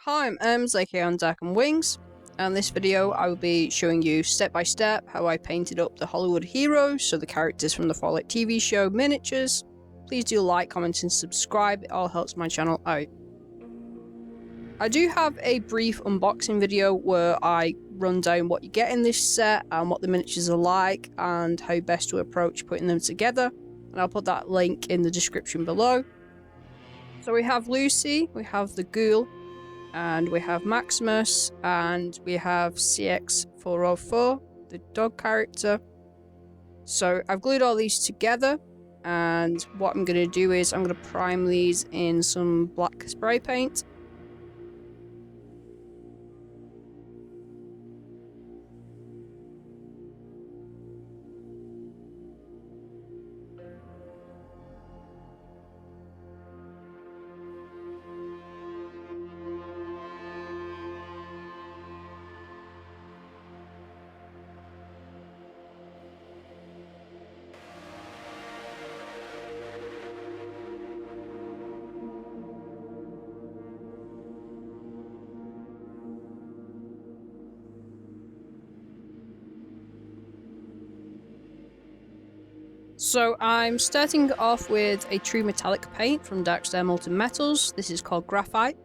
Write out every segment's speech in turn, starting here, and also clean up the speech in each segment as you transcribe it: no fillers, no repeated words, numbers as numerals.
Hi, I'm Ems, aka on Dark and Wings, and in this video I will be showing you step by step how I painted up the Hollywood heroes, so the characters from the Fallout TV show miniatures. Please do like, comment and subscribe, it all helps my channel out. I do have a brief unboxing video where I run down what you get in this set and what the miniatures are like and how best to approach putting them together, and I'll put that link in the description below. So we have Lucy, we have the Ghoul, and we have Maximus, and we have CX404, the dog character. So I've glued all these together, and what I'm going to do is I'm going to prime these in some black spray paint. So I'm starting off with a true metallic paint from Darkstar Molten Metals. This is called Graphite.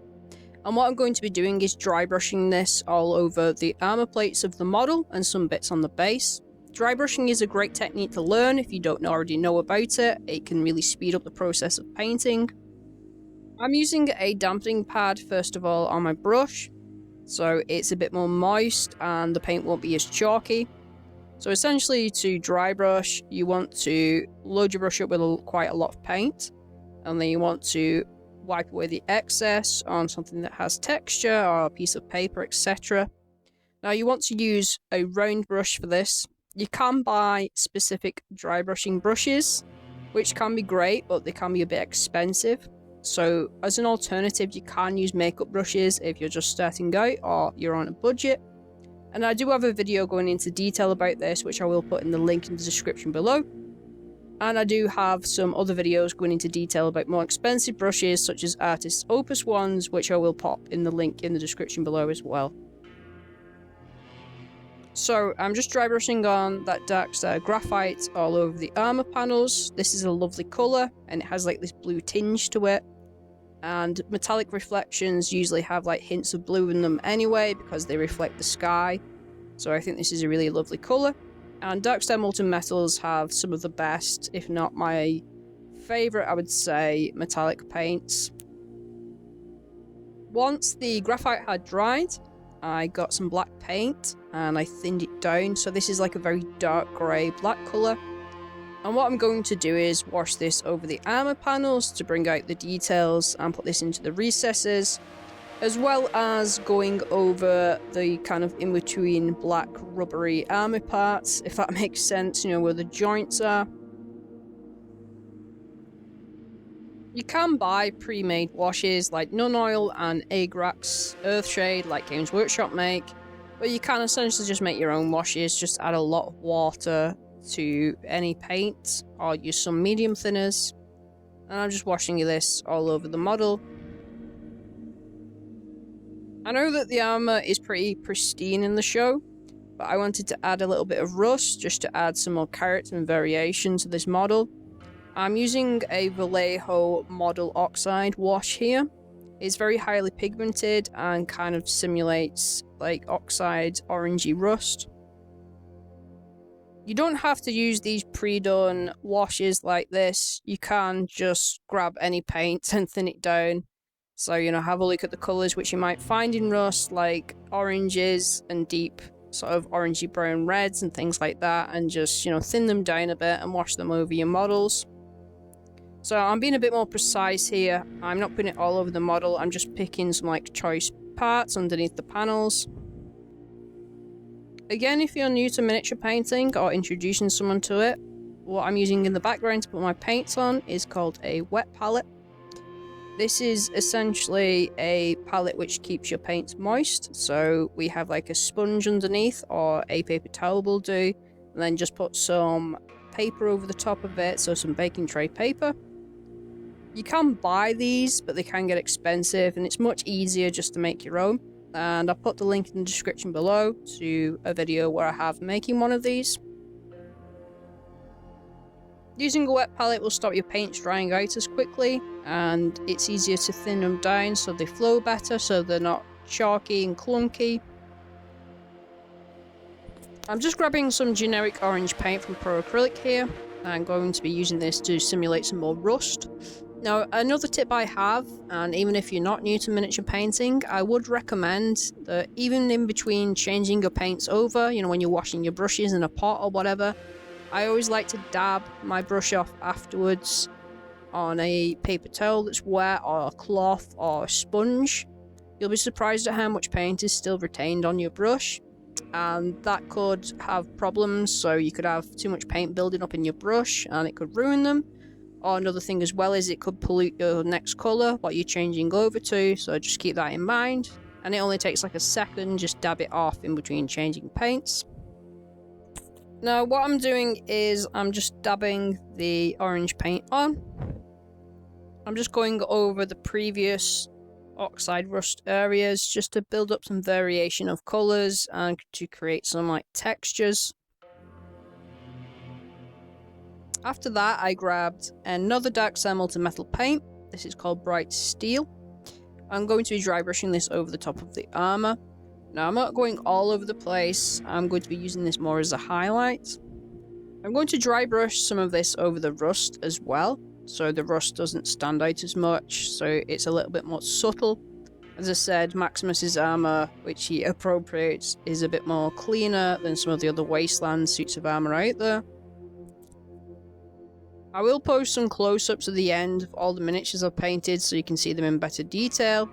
And what I'm going to be doing is dry brushing this all over the armor plates of the model and some bits on the base. Dry brushing is a great technique to learn if you don't already know about it. It can really speed up the process of painting. I'm using a dampening pad first of all on my brush, so it's a bit more moist and the paint won't be as chalky. So essentially, to dry brush, you want to load your brush up with quite a lot of paint, and then you want to wipe away the excess on something that has texture or a piece of paper, etc. Now you want to use a round brush for this. You can buy specific dry brushing brushes, which can be great, but they can be a bit expensive. So as an alternative, you can use makeup brushes if you're just starting out or you're on a budget. And I do have a video going into detail about this, which I will put in the link in the description below. And I do have some other videos going into detail about more expensive brushes, such as Artist's Opus ones, which I will pop in the link in the description below as well. So I'm just dry brushing on that Darkstar Graphite all over the armor panels. This is a lovely colour, and it has like this blue tinge to it. And metallic reflections usually have like hints of blue in them anyway because they reflect the sky. So I think this is a really lovely colour. And Darkstar Molten Metals have some of the best, if not my favourite, I would say, metallic paints. Once the graphite had dried, I got some black paint and I thinned it down. So this is like a very dark grey black colour. And what I'm going to do is wash this over the armor panels to bring out the details and put this into the recesses, as well as going over the kind of in-between black rubbery armor parts, if that makes sense, you know, where the joints are. You can buy pre-made washes like Nun Oil and Agrax Earthshade like Games Workshop make, but you can essentially just make your own washes, just add a lot of water to any paint or use some medium thinners. And I'm just washing this all over the model. I know that the armor is pretty pristine in the show, but I wanted to add a little bit of rust just to add some more character and variation to this model. I'm using a Vallejo Model Oxide wash here. It's very highly pigmented and kind of simulates like oxide orangey rust. You don't have to use these pre-done washes like this. You can just grab any paint and thin it down. So, you know, have a look at the colours which you might find in rust, like oranges and deep sort of orangey brown reds and things like that, and just, you know, thin them down a bit and wash them over your models. So I'm being a bit more precise here. I'm not putting it all over the model. I'm just picking some like choice parts underneath the panels. Again, if you're new to miniature painting or introducing someone to it, what I'm using in the background to put my paints on is called a wet pallet. This is essentially a palette which keeps your paints moist. So we have like a sponge underneath, or a paper towel will do, and then just put some paper over the top of it, so some baking tray paper. You can buy these, but they can get expensive, and it's much easier just to make your own. And I'll put the link in the description below to a video where I have making one of these. Using a wet palette will stop your paints drying out as quickly, and it's easier to thin them down so they flow better, so they're not chalky and clunky. I'm just grabbing some generic orange paint from Pro Acrylic here. I'm going to be using this to simulate some more rust. Now, another tip I have, and even if you're not new to miniature painting, I would recommend that even in between changing your paints over, you know, when you're washing your brushes in a pot or whatever, I always like to dab my brush off afterwards on a paper towel that's wet, or a cloth, or a sponge. You'll be surprised at how much paint is still retained on your brush, and that could have problems. So you could have too much paint building up in your brush and it could ruin them. Or another thing as well is it could pollute your next colour, what you're changing over to, so just keep that in mind. And it only takes like a second, just dab it off in between changing paints. Now what I'm doing is I'm just dabbing the orange paint on. I'm just going over the previous oxide rust areas just to build up some variation of colours and to create some like textures. After that, I grabbed another dark thermal to metal paint. This is called Bright Steel. I'm going to be dry brushing this over the top of the armor. Now, I'm not going all over the place. I'm going to be using this more as a highlight. I'm going to dry brush some of this over the rust as well, so the rust doesn't stand out as much, so it's a little bit more subtle. As I said, Maximus's armor, which he appropriates, is a bit more cleaner than some of the other wasteland suits of armor out there. I will post some close-ups at the end of all the miniatures I've painted so you can see them in better detail.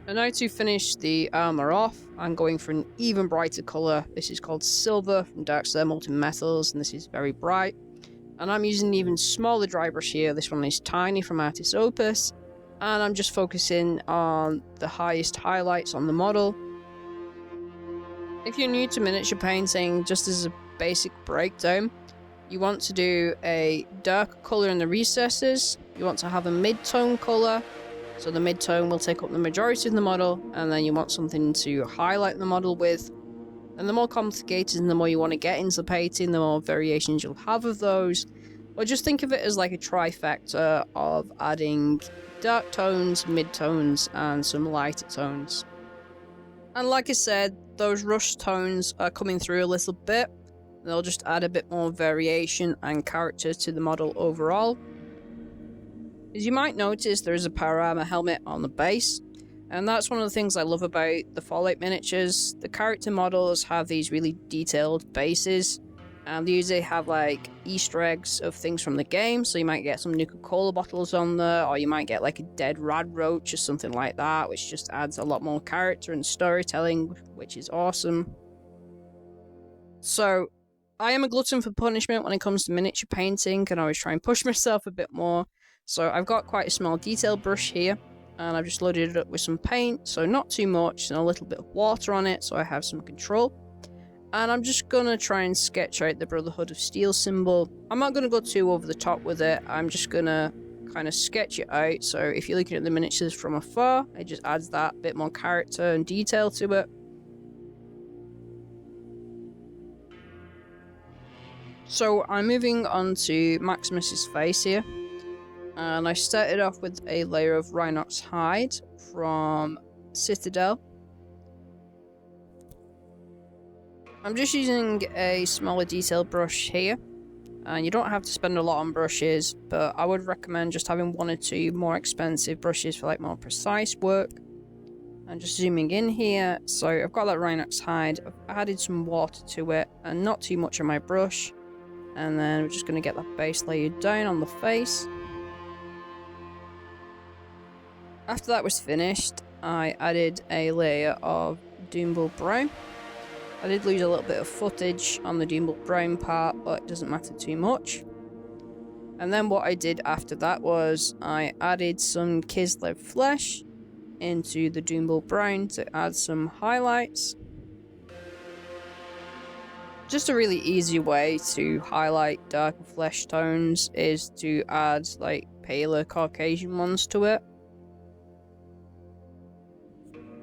And now to finish the armor off, I'm going for an even brighter colour. This is called Silver from Dark Thermal to Metals, and this is very bright. And I'm using an even smaller dry brush here. This one is Tiny from Artis Opus. And I'm just focusing on the highest highlights on the model. If you're new to miniature painting, just as a basic breakdown, you want to do a dark colour in the recesses. You want to have a mid-tone colour, so the mid-tone will take up the majority of the model, and then you want something to highlight the model with. And the more complicated and the more you want to get into painting, the more variations you'll have of those. Or just think of it as like a trifecta of adding dark tones, mid-tones, and some lighter tones. And like I said, those rush tones are coming through a little bit. They'll just add a bit more variation and character to the model overall. As you might notice, there is a power armor helmet on the base, and that's one of the things I love about the Fallout miniatures. The character models have these really detailed bases, and they usually have like Easter eggs of things from the game, so you might get some Nuka-Cola bottles on there, or you might get like a dead rad roach or something like that, which just adds a lot more character and storytelling, which is awesome. So, I am a glutton for punishment when it comes to miniature painting, and I always try and push myself a bit more. So I've got quite a small detail brush here, and I've just loaded it up with some paint, so not too much, and a little bit of water on it, so I have some control. And I'm just gonna try and sketch out the Brotherhood of Steel symbol. I'm not gonna go too over the top with it, I'm just gonna kind of sketch it out, so if you're looking at the miniatures from afar, it just adds that bit more character and detail to it. So I'm moving on to Maximus's face here, and I started off with a layer of Rhinox hide from Citadel. I'm just using a smaller detail brush here, and you don't have to spend a lot on brushes, but I would recommend just having one or two more expensive brushes for like more precise work. And just zooming in here, so I've got that Rhinox hide, I've added some water to it, and not too much on my brush. And then we're just going to get that base layer down on the face. After that was finished, I added a layer of Doombull Brown. I did lose a little bit of footage on the Doombull Brown part, but it doesn't matter too much. And then what I did after that was I added some Kislev flesh into the Doombull Brown to add some highlights. Just a really easy way to highlight darker flesh tones is to add like paler Caucasian ones to it.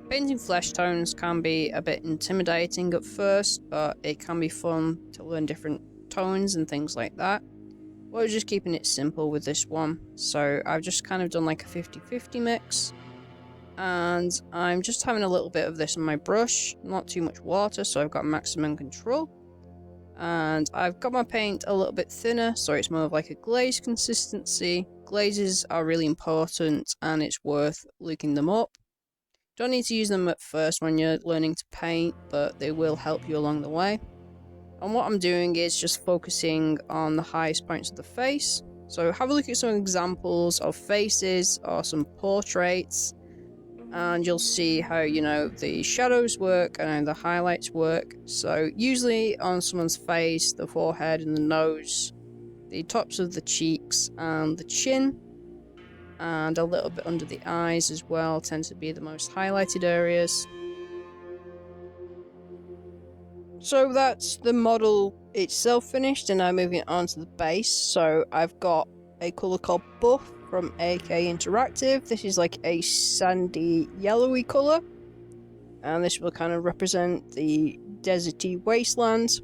Painting flesh tones can be a bit intimidating at first, but it can be fun to learn different tones and things like that. We're just keeping it simple with this one, so I've just kind of done like a 50-50 mix, and I'm just having a little bit of this on my brush, not too much water, so I've got maximum control. And I've got my paint a little bit thinner, so it's more of like a glaze consistency. Glazes are really important, and it's worth looking them up. Don't need to use them at first when you're learning to paint, but they will help you along the way. And what I'm doing is just focusing on the highest points of the face. So have a look at some examples of faces or some portraits, and you'll see how, you know, the shadows work and the highlights work. So usually on someone's face, the forehead and the nose, the tops of the cheeks and the chin, and a little bit under the eyes as well tend to be the most highlighted areas. So that's the model itself finished, and now moving on to the base. So I've got a colour called Buff from AK Interactive. This is like a sandy yellowy colour, and this will kind of represent the deserty wasteland.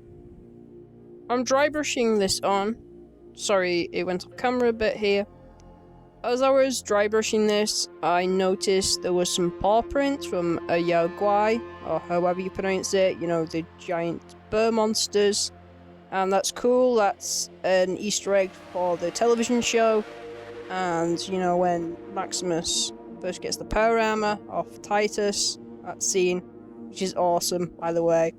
I'm dry brushing this on. Sorry, it went off camera a bit here. As I was dry brushing this, I noticed there was some paw prints from a yaguai, or however you pronounce it, you know, the giant bear monsters. And that's cool, that's an Easter egg for the television show. And, you know, when Maximus first gets the power armor off Titus, that scene, which is awesome, by the way.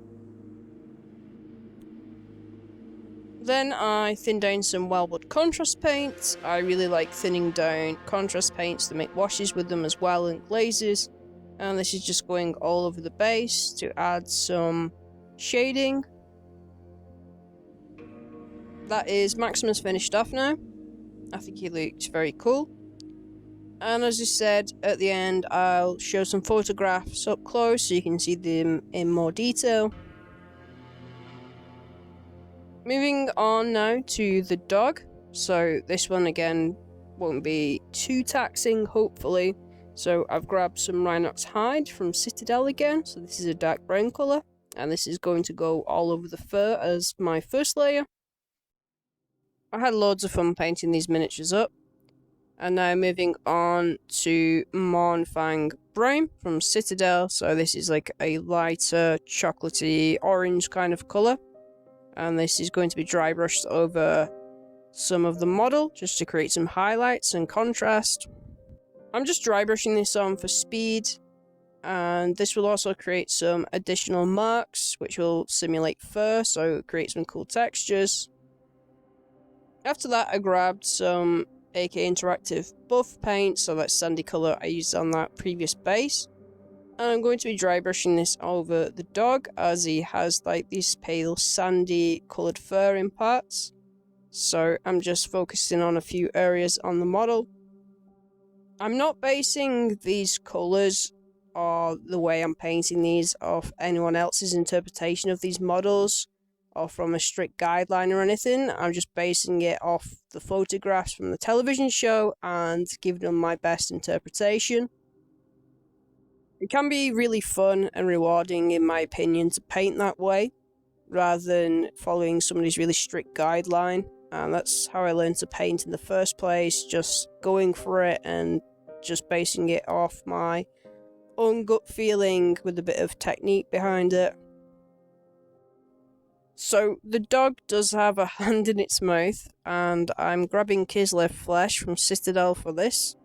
Then I thin down some wildwood contrast paints. I really like thinning down contrast paints to make washes with them as well, and glazes. And this is just going all over the base to add some shading. That is Maximus finished off now. I think he looks very cool. And as I said, at the end I'll show some photographs up close so you can see them in more detail. Moving on now to the dog. So this one again won't be too taxing, hopefully. So I've grabbed some Rhinox hide from Citadel again. So this is a dark brown colour, and this is going to go all over the fur as my first layer. I had loads of fun painting these miniatures up. And now moving on to Mornfang Brown from Citadel. So this is like a lighter chocolatey orange kind of colour. And this is going to be dry brushed over some of the model, just to create some highlights and contrast. I'm just dry brushing this on for speed, and this will also create some additional marks, which will simulate fur, so create some cool textures. After that, I grabbed some AK Interactive Buff paint, so that's sandy colour I used on that previous base. And I'm going to be dry brushing this over the dog, as he has like these pale sandy coloured fur in parts. So I'm just focusing on a few areas on the model. I'm not basing these colours or the way I'm painting these off anyone else's interpretation of these models, or from a strict guideline or anything. I'm just basing it off the photographs from the television show and giving them my best interpretation. It can be really fun and rewarding, in my opinion, to paint that way, rather than following somebody's really strict guideline. And that's how I learned to paint in the first place, just going for it and just basing it off my own gut feeling with a bit of technique behind it. So the dog does have a hand in its mouth, and I'm grabbing Kislev flesh from Citadel for this.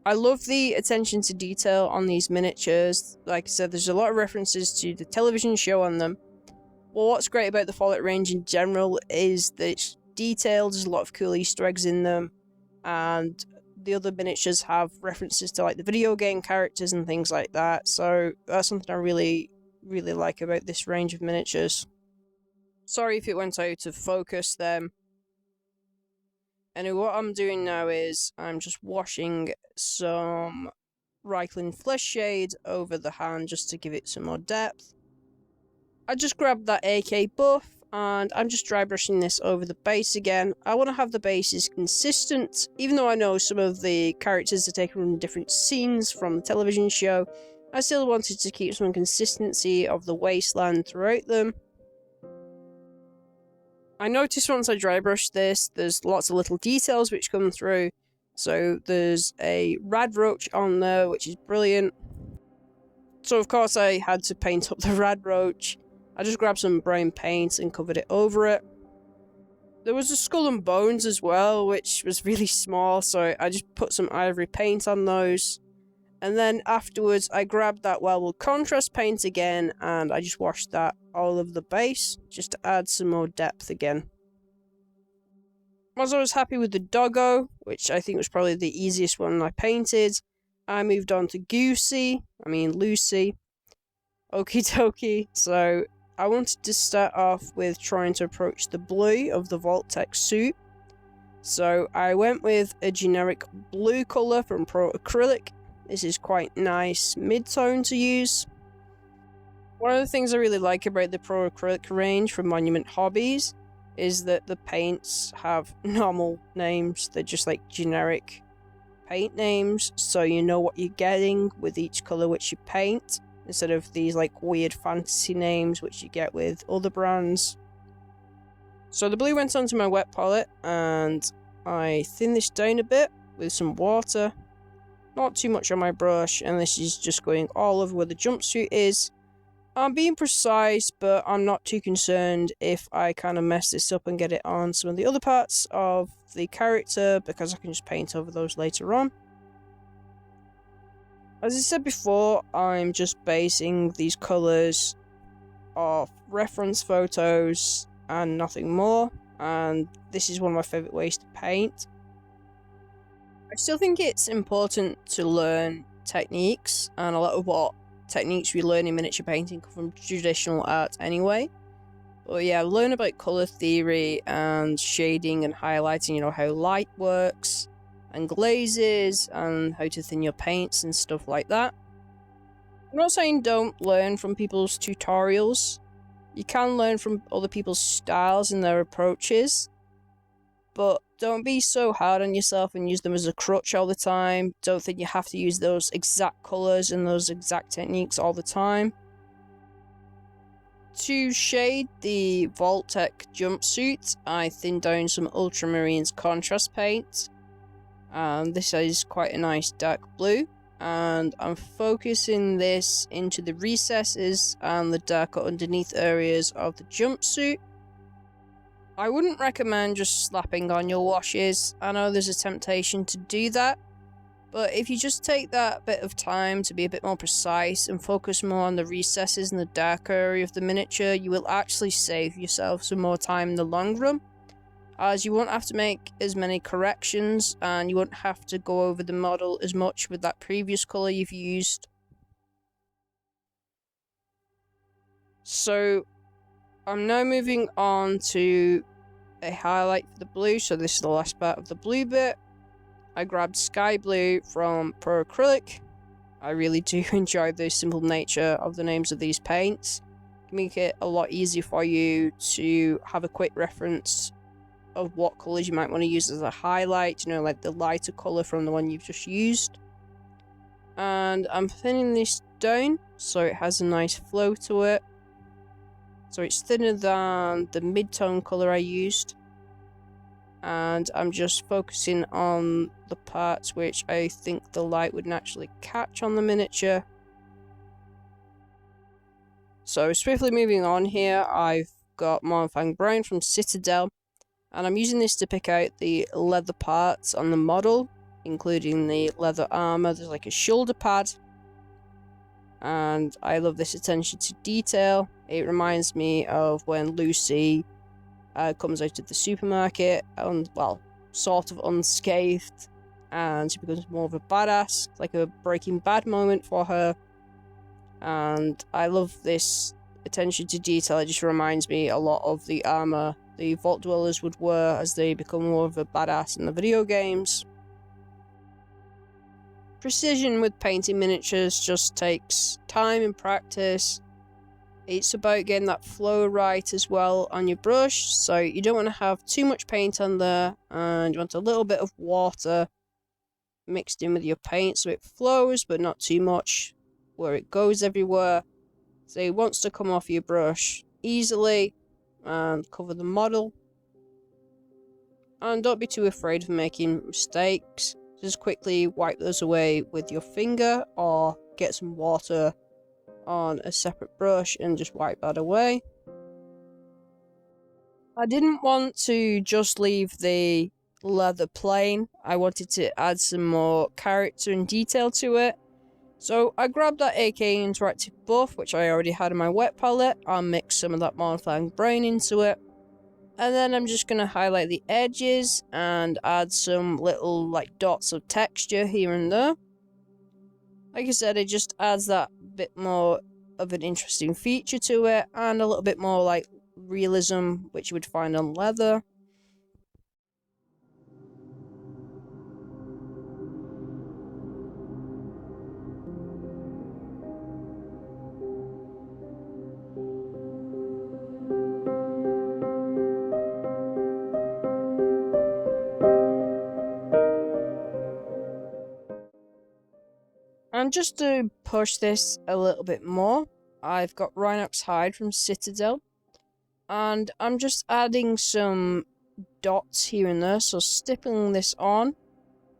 I love the attention to detail on these miniatures. Like I said, there's a lot of references to the television show on them. Well, what's great about the Fallout range in general is that it's detailed, there's a lot of cool Easter eggs in them, and the other miniatures have references to like the video game characters and things like that, so that's something I really like about this range of miniatures. Sorry if it went out of focus then. Anyway, what I'm doing now is I'm just washing some Reichland Flesh Shade over the hand just to give it some more depth. I just grabbed that AK Buff And I'm just dry brushing this over the base again. I want to have the bases consistent, even though I know some of the characters are taken from different scenes from the television show. I still wanted to keep some consistency of the wasteland throughout them. I noticed once I dry brushed this, there's lots of little details which come through. So there's a rad roach on there, which is brilliant. So of course I had to paint up the rad roach. I just grabbed some brown paint and covered it over it. There was a skull and bones as well, which was really small, so I just put some ivory paint on those. And then afterwards, I grabbed that Wellwood contrast paint again, and I just washed that all over the base, just to add some more depth again. Once I was happy with the doggo, which I think was probably the easiest one I painted, I moved on to Lucy. Okie dokie. So I wanted to start off with trying to approach the blue of the Vault-Tec suit. So I went with a generic blue colour from Pro Acrylic. This is quite nice mid-tone to use. One of the things I really like about the Pro Acrylic range from Monument Hobbies is that the paints have normal names. They're just like generic paint names, so you know what you're getting with each colour which you paint, instead of these like weird fantasy names which you get with other brands. So the blue went onto my wet palette and I thinned this down a bit with some water. Not too much on my brush, and this is just going all over where the jumpsuit is. I'm being precise, but I'm not too concerned if I kind of mess this up and get it on some of the other parts of the character, because I can just paint over those later on. As I said before, I'm just basing these colours off reference photos and nothing more, and this is one of my favourite ways to paint. I still think it's important to learn techniques, and a lot of what techniques we learn in miniature painting come from traditional art anyway. But yeah, learn about colour theory and shading and highlighting, how light works, and glazes, and how to thin your paints and stuff like that. I'm not saying don't learn from people's tutorials. You can learn from other people's styles and their approaches, but don't be so hard on yourself and use them as a crutch all the time. Don't think you have to use those exact colours and those exact techniques all the time. To shade the Vault-Tec jumpsuit, I thinned down some Ultramarines contrast paint. And this is quite a nice dark blue. And I'm focusing this into the recesses and the darker underneath areas of the jumpsuit. I wouldn't recommend just slapping on your washes. I know there's a temptation to do that, but if you just take that bit of time to be a bit more precise and focus more on the recesses and the darker area of the miniature, you will actually save yourself some more time in the long run, as you won't have to make as many corrections and you won't have to go over the model as much with that previous colour you've used. So I'm now moving on to a highlight for the blue, so this is the last part of the blue bit. I grabbed Sky Blue from Pro Acrylic. I really do enjoy the simple nature of the names of these paints. Make it a lot easier for you to have a quick reference of what colours you might want to use as a highlight, like the lighter colour from the one you've just used. And I'm thinning this down so it has a nice flow to it. So it's thinner than the mid-tone colour I used. And I'm just focusing on the parts which I think the light would naturally catch on the miniature. So swiftly moving on here, I've got Mournfang Brown from Citadel. And I'm using this to pick out the leather parts on the model, including the leather armour. There's like a shoulder pad. And I love this attention to detail. It reminds me of when Lucy comes out of the supermarket, sort of unscathed, and she becomes more of a badass, like a Breaking Bad moment for her. And I love this attention to detail. It just reminds me a lot of the armor the Vault Dwellers would wear as they become more of a badass in the video games. Precision with painting miniatures just takes time and practice. It's about getting that flow right as well on your brush, so you don't want to have too much paint on there, and you want a little bit of water mixed in with your paint so it flows, but not too much where it goes everywhere. So it wants to come off your brush easily and cover the model. And don't be too afraid of making mistakes. Just quickly wipe those away with your finger or get some water on a separate brush and just wipe that away. I didn't want to just leave the leather plain. I wanted to add some more character and detail to it. So I grabbed that AK Interactive buff, which I already had in my wet palette. I'll mix some of that Mortifying Brain into it. And then I'm just going to highlight the edges and add some little like dots of texture here and there. Like I said, it just adds that bit more of an interesting feature to it and a little bit more like realism, which you would find on leather. And just to push this a little bit more, I've got Rhinox Hide from Citadel. And I'm just adding some dots here and there, so stippling this on.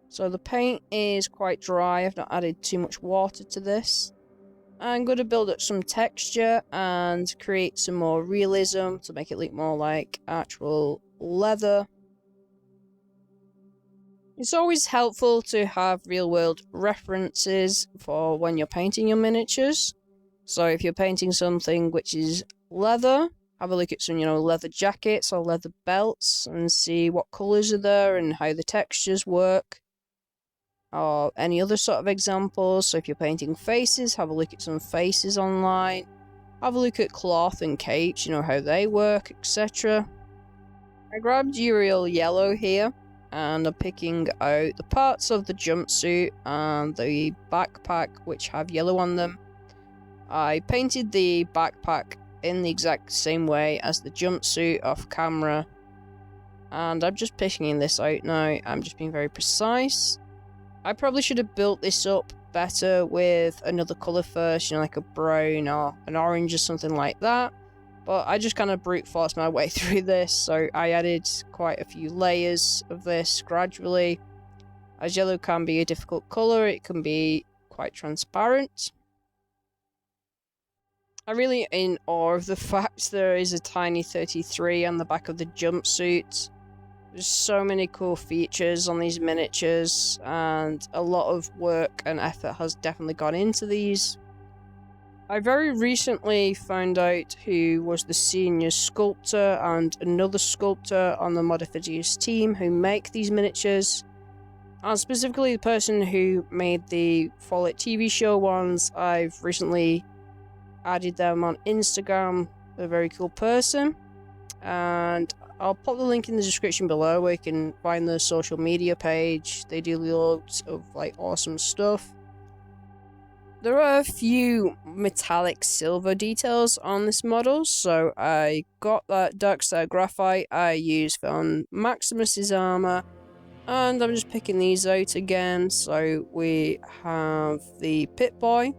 So the paint is quite dry, I've not added too much water to this. I'm going to build up some texture and create some more realism to make it look more like actual leather. It's always helpful to have real-world references for when you're painting your miniatures. So if you're painting something which is leather, have a look at some, leather jackets or leather belts and see what colours are there and how the textures work. Or any other sort of examples. So if you're painting faces, have a look at some faces online. Have a look at cloth and capes, how they work, etc. I grabbed Uriel Yellow here, and I'm picking out the parts of the jumpsuit and the backpack which have yellow on them. I painted the backpack in the exact same way as the jumpsuit off camera, and I'm just picking this out now. I'm just being very precise. I probably should have built this up better with another colour first, like a brown or an orange or something like that. But I just kind of brute forced my way through this, so I added quite a few layers of this gradually. As yellow can be a difficult colour, it can be quite transparent. I'm really in awe of the fact there is a tiny 33 on the back of the jumpsuit. There's so many cool features on these miniatures, and a lot of work and effort has definitely gone into these. I very recently found out who was the senior sculptor and another sculptor on the Wardollies team who make these miniatures. And specifically the person who made the Fallout TV show ones, I've recently added them on Instagram. They're a very cool person. And I'll pop the link in the description below where you can find their social media page. They do loads of awesome stuff. There are a few metallic silver details on this model, so I got that Darkstar graphite I used on Maximus's armor, and I'm just picking these out again. So we have the Pip-Boy.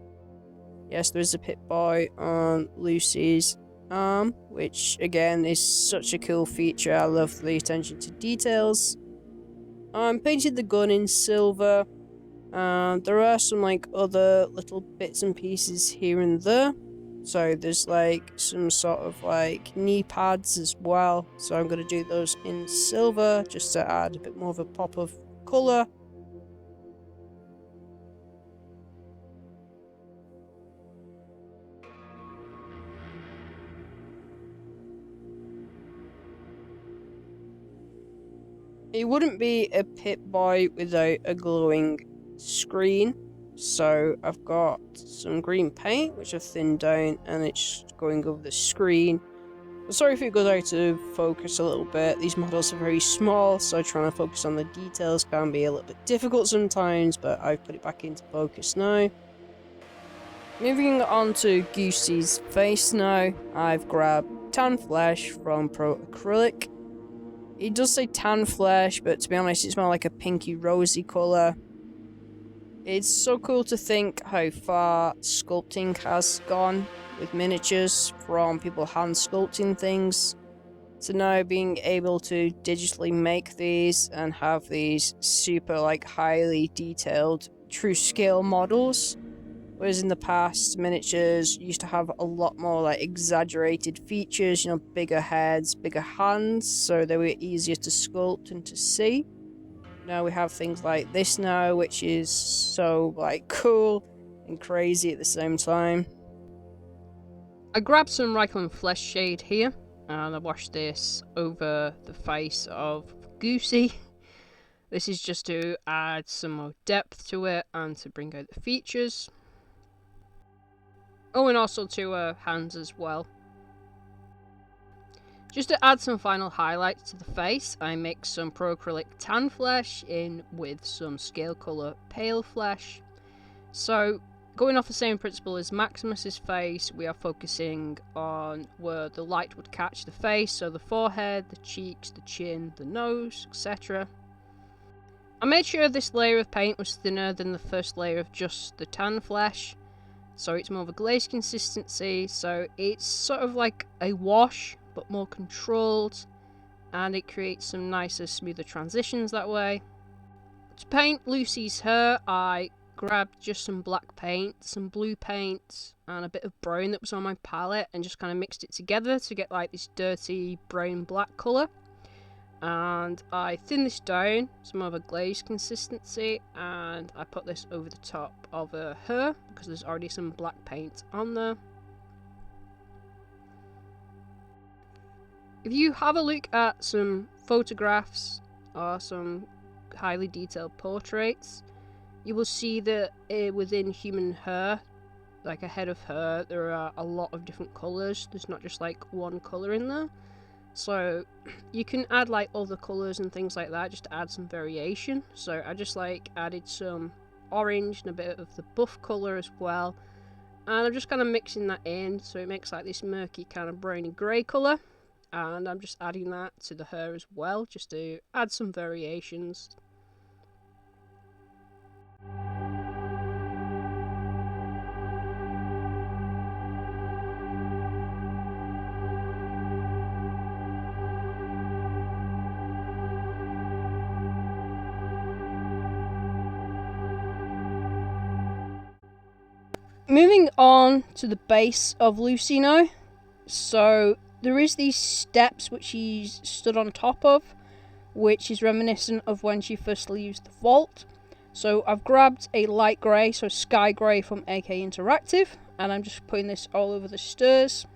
Yes, there is a Pip-Boy on Lucy's arm, which again is such a cool feature. I love the attention to details. I painted the gun in silver. There are some other little bits and pieces here and there. So there's some sort of knee pads as well. So I'm going to do those in silver just to add a bit more of a pop of colour. It wouldn't be a Pip-Boy without a glowing screen, so I've got some green paint which I've thinned down and it's going over the screen. Sorry if it goes out of focus a little bit. These models are very small, so trying to focus on the details can be a little bit difficult sometimes, but I've put it back into focus now. Moving on to Goosey's face now, I've grabbed tan flesh from Pro Acrylic. It does say tan flesh, but to be honest, it's more like a pinky rosy colour. It's so cool to think how far sculpting has gone with miniatures, from people hand sculpting things to now being able to digitally make these and have these super highly detailed true scale models. Whereas in the past, miniatures used to have a lot more exaggerated features, bigger heads, bigger hands, so they were easier to sculpt and to see. Now we have things like this now, which is so cool and crazy at the same time. I grabbed some Reichland Flesh Shade here, and I washed this over the face of Goosey. This is just to add some more depth to it and to bring out the features. Oh, and also to her hands as well. Just to add some final highlights to the face, I mixed some Pro Acrylic tan flesh in with some scale colour pale flesh. So, going off the same principle as Maximus's face, we are focusing on where the light would catch the face, so the forehead, the cheeks, the chin, the nose, etc. I made sure this layer of paint was thinner than the first layer of just the tan flesh, so it's more of a glaze consistency, so it's sort of like a wash, but more controlled, and it creates some nicer, smoother transitions that way. To paint Lucy's hair, I grabbed just some black paint, some blue paint, and a bit of brown that was on my palette, and just kind of mixed it together to get this dirty brown-black colour. And I thinned this down to more of a glaze consistency, and I put this over the top of her hair because there's already some black paint on there. If you have a look at some photographs or some highly detailed portraits, you will see that within human hair, like a head of hair, there are a lot of different colours. There's not just one colour in there. So you can add other colours and things like that just to add some variation. So I just added some orange and a bit of the buff colour as well. And I'm just kind of mixing that in so it makes this murky kind of browny grey colour. And I'm just adding that to the hair as well, just to add some variations. Moving on to the base of Lucy now. So there is these steps which she's stood on top of, which is reminiscent of when she first leaves the vault. So I've grabbed a light grey, so sky grey from AK Interactive, and I'm just putting this all over the stairs.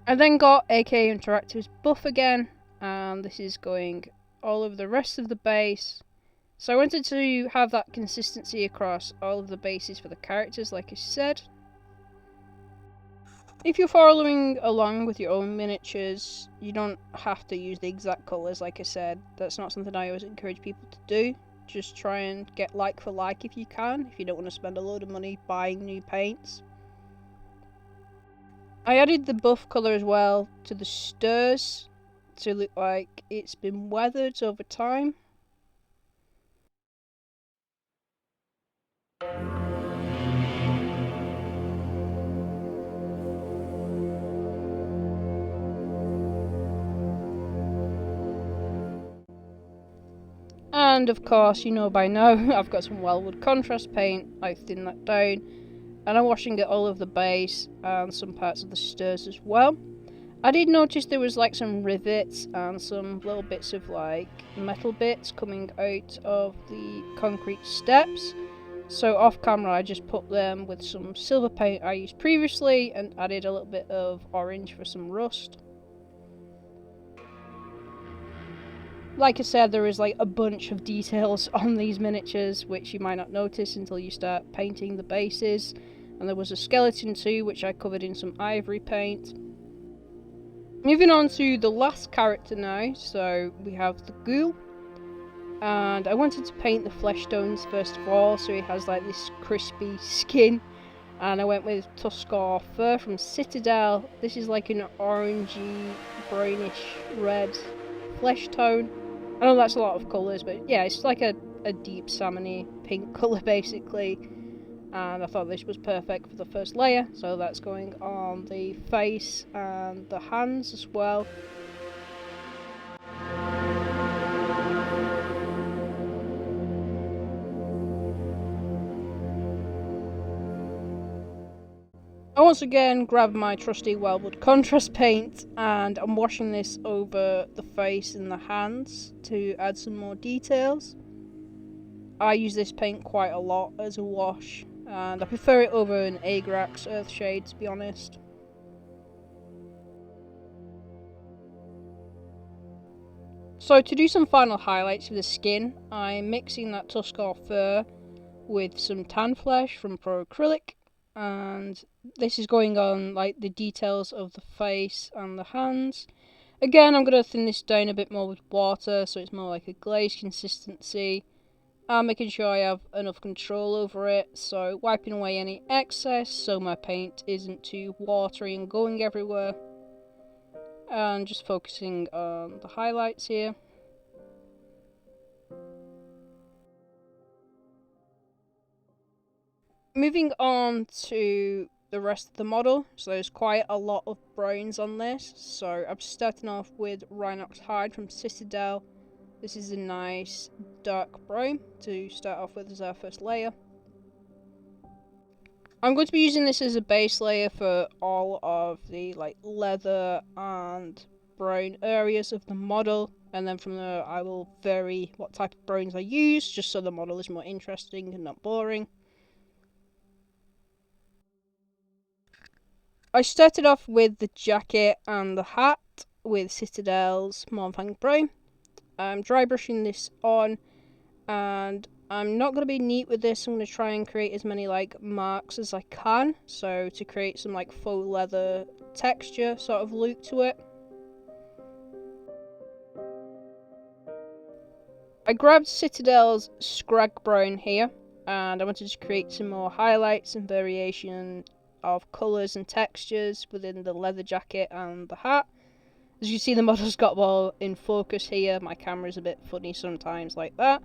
I then got AK Interactive's buff again, and this is going all over the rest of the base. So I wanted to have that consistency across all of the bases for the characters, like I said. If you're following along with your own miniatures, you don't have to use the exact colours, like I said. That's not something I always encourage people to do. Just try and get like for like if you can, if you don't want to spend a load of money buying new paints. I added the buff colour as well to the stairs to look like it's been weathered over time. And of course, you know by now, I've got some Wellwood contrast paint. I thinned that down, and I'm washing it all over the base and some parts of the stairs as well. I did notice there was some rivets and some little bits of metal bits coming out of the concrete steps. So off camera I just put them with some silver paint I used previously and added a little bit of orange for some rust. Like I said, there is a bunch of details on these miniatures which you might not notice until you start painting the bases. And there was a skeleton too, which I covered in some ivory paint. Moving on to the last character now, so we have the ghoul. And I wanted to paint the flesh tones first of all, so he has like this crispy skin. And I went with Tuscar fur from Citadel. This is like an orangey, brownish red flesh tone. I know that's a lot of colours, but yeah, it's like a deep salmony pink colour basically. And I thought this was perfect for the first layer, so that's going on the face and the hands as well. I once again grabbed my trusty Wildwood contrast paint and I'm washing this over the face and the hands to add some more details. I use this paint quite a lot as a wash and I prefer it over an Agrax Earthshade, to be honest. So to do some final highlights for the skin, I'm mixing that Tuscar fur with some tan flesh from Pro Acrylic, and this is going on like the details of the face and the hands. Again, I'm going to thin this down a bit more with water so it's more like a glaze consistency. I'm making sure I have enough control over it, so wiping away any excess so my paint isn't too watery and going everywhere. And just focusing on the highlights here. Moving on to the rest of the model, so there's quite a lot of browns on this, so I'm starting off with Rhinox Hide from Citadel. This is a nice dark brown to start off with as our first layer. I'm going to be using this as a base layer for all of the like leather and brown areas of the model, and then from there I will vary what type of browns I use just so the model is more interesting and not boring. I started off with the jacket and the hat with Citadel's Mournfang Brown. I'm dry brushing this on, and I'm not going to be neat with this. I'm going to try and create as many like marks as I can, so to create some like faux leather texture sort of look to it. I grabbed Citadel's Scrag Brown here, and I wanted to create some more highlights and variation of colours and textures within the leather jacket and the hat. As you see, the model's got more in focus here. My camera's a bit funny sometimes like that.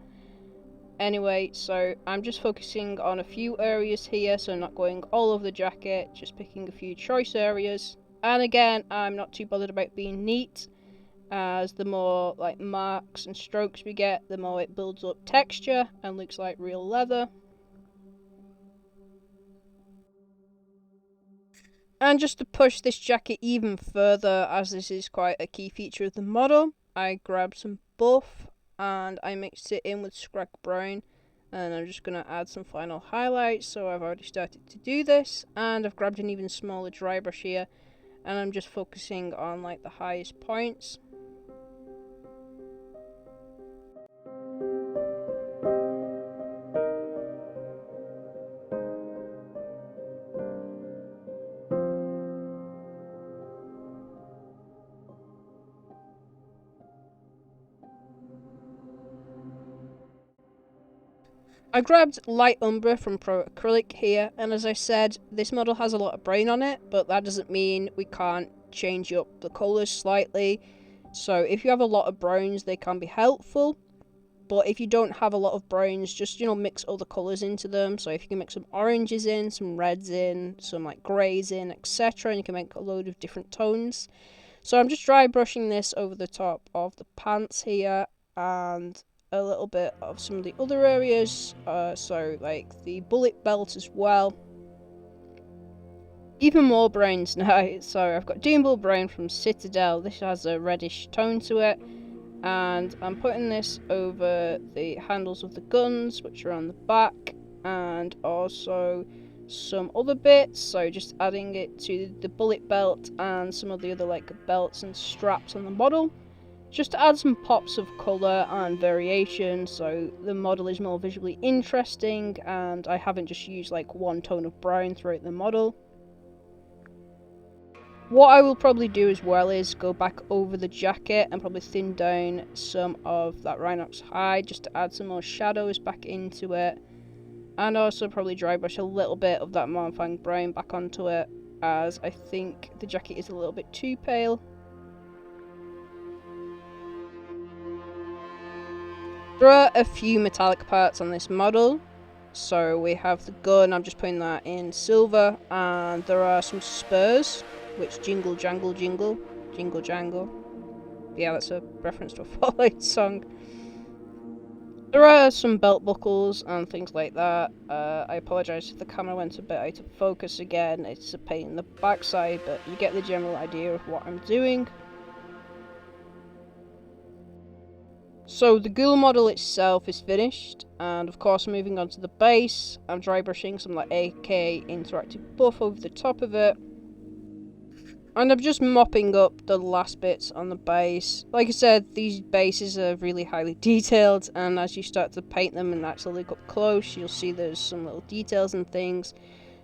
Anyway, so I'm just focusing on a few areas here, so I'm not going all over the jacket, just picking a few choice areas. And again, I'm not too bothered about being neat, as the more like marks and strokes we get, the more it builds up texture and looks like real leather. And just to push this jacket even further, as this is quite a key feature of the model, I grabbed some buff and I mixed it in with Scrag Brown, and I'm just going to add some final highlights. So I've already started to do this, and I've grabbed an even smaller dry brush here, and I'm just focusing on like the highest points. I grabbed Light Umber from Pro Acrylic here, and as I said, this model has a lot of brown on it, but that doesn't mean we can't change up the colours slightly. So if you have a lot of browns, they can be helpful, but if you don't have a lot of browns, just, mix other colours into them. So if you can mix some oranges in, some reds in, some like greys in, etc., and you can make a load of different tones. So I'm just dry brushing this over the top of the pants here, and a little bit of some of the other areas, so like the bullet belt as well. Even more browns now, so I've got Doombull Brown from Citadel. This has a reddish tone to it, and I'm putting this over the handles of the guns, which are on the back, and also some other bits, so just adding it to the bullet belt and some of the other like belts and straps on the model, just to add some pops of colour and variation so the model is more visually interesting, and I haven't just used like one tone of brown throughout the model. What I will probably do as well is go back over the jacket and probably thin down some of that rhinox hide just to add some more shadows back into it. And also probably dry brush a little bit of that Mournfang brown back onto it, as I think the jacket is a little bit too pale. There are a few metallic parts on this model. So we have the gun, I'm just putting that in silver, and there are some spurs, which jingle jangle jingle, jingle jangle. Yeah, that's a reference to a Fallout song. There are some belt buckles and things like that. I apologise if the camera went a bit out of focus again, it's a pain in the backside, but you get the general idea of what I'm doing. So the ghoul model itself is finished, and of course moving on to the base, I'm dry brushing some like AK interactive buff over the top of it. And I'm just mopping up the last bits on the base. Like I said, these bases are really highly detailed, and as you start to paint them and actually look up close, you'll see there's some little details and things.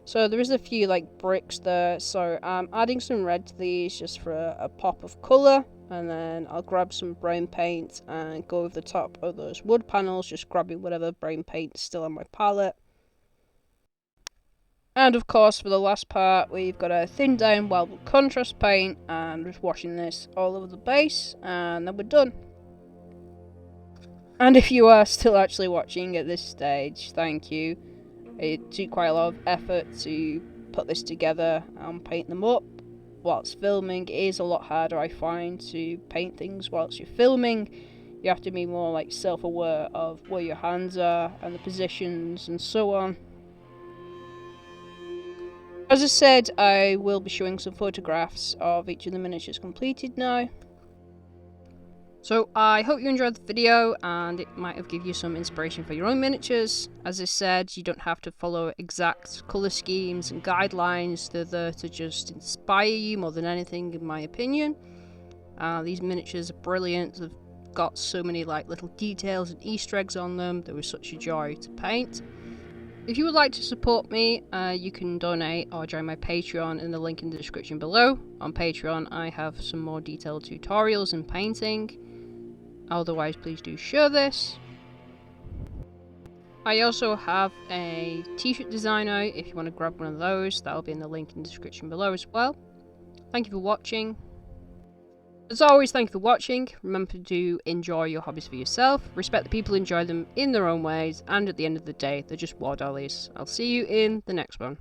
So there is a few like bricks there, so I'm adding some red to these just for a pop of colour. And then I'll grab some brown paint and go over the top of those wood panels, just grabbing whatever brown paint is still on my palette. And of course, for the last part, we've got a thin down wild contrast paint, and just washing this all over the base, and then we're done. And if you are still actually watching at this stage, thank you. It took quite a lot of effort to put this together and paint them up. Whilst filming, it is a lot harder, I find, to paint things whilst you're filming. You have to be more like self-aware of where your hands are and the positions and so on. As I said, I will be showing some photographs of each of the miniatures completed now. So I hope you enjoyed the video and it might have given you some inspiration for your own miniatures. As I said, you don't have to follow exact colour schemes and guidelines. They're there to just inspire you more than anything, in my opinion. These miniatures are brilliant. They've got so many like little details and Easter eggs on them. They were such a joy to paint. If you would like to support me, you can donate or join my Patreon in the link in the description below. On Patreon, I have some more detailed tutorials in painting. Otherwise, please do share this. I also have a t-shirt designer. If you want to grab one of those, that'll be in the link in the description below as well. Thank you for watching. As always, thank you for watching. Remember to enjoy your hobbies for yourself. Respect the people who enjoy them in their own ways. And at the end of the day, they're just Wardollies. I'll see you in the next one.